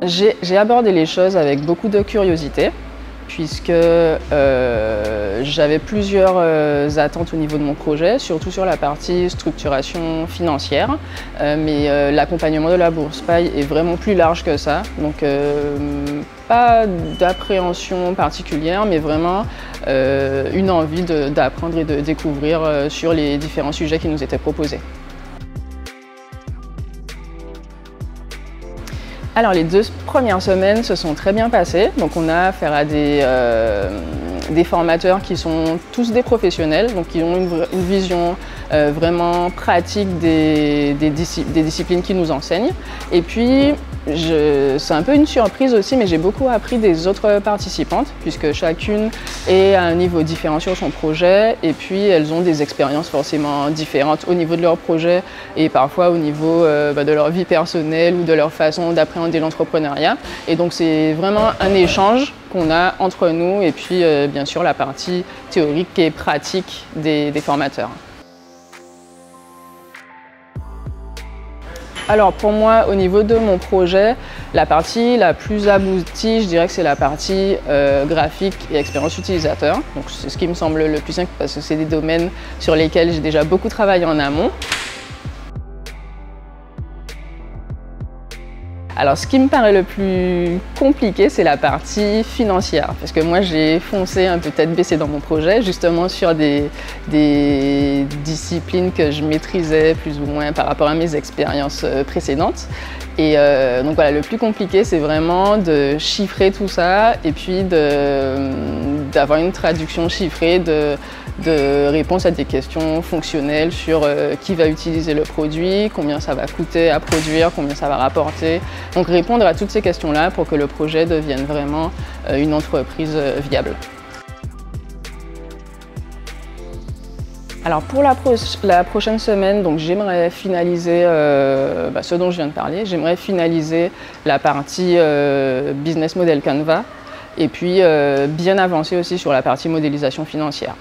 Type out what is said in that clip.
J'ai abordé les choses avec beaucoup de curiosité, puisque j'avais plusieurs attentes au niveau de mon projet, surtout sur la partie structuration financière. Mais l'accompagnement de la bourse Paille est vraiment plus large que ça. Donc pas d'appréhension particulière, mais vraiment une envie d'apprendre et de découvrir sur les différents sujets qui nous étaient proposés. Alors les 2 premières semaines se sont très bien passées, donc on a affaire à des formateurs qui sont tous des professionnels, donc qui ont une vision vraiment pratique des disciplines qu'ils nous enseignent. Et puis c'est un peu une surprise aussi, mais j'ai beaucoup appris des autres participantes, puisque chacune est à un niveau différent sur son projet, et puis elles ont des expériences forcément différentes au niveau de leur projet et parfois au niveau de leur vie personnelle ou de leur façon d'appréhender l'entrepreneuriat. Et donc c'est vraiment un échange qu'on a entre nous et puis bien sûr la partie théorique et pratique des formateurs. Alors pour moi, au niveau de mon projet, la partie la plus aboutie, je dirais que c'est la partie graphique et expérience utilisateur. Donc c'est ce qui me semble le plus simple parce que c'est des domaines sur lesquels j'ai déjà beaucoup travaillé en amont. Alors ce qui me paraît le plus compliqué, c'est la partie financière, parce que moi j'ai foncé un peu tête baissée dans mon projet, justement sur des disciplines que je maîtrisais plus ou moins par rapport à mes expériences précédentes. Et donc voilà, le plus compliqué, c'est vraiment de chiffrer tout ça et puis d'avoir une traduction chiffrée de réponses à des questions fonctionnelles sur qui va utiliser le produit, combien ça va coûter à produire, combien ça va rapporter. Donc répondre à toutes ces questions-là pour que le projet devienne vraiment une entreprise viable. Alors pour la prochaine semaine, j'aimerais finaliser ce dont je viens de parler. J'aimerais finaliser la partie business model Canva et puis bien avancer aussi sur la partie modélisation financière.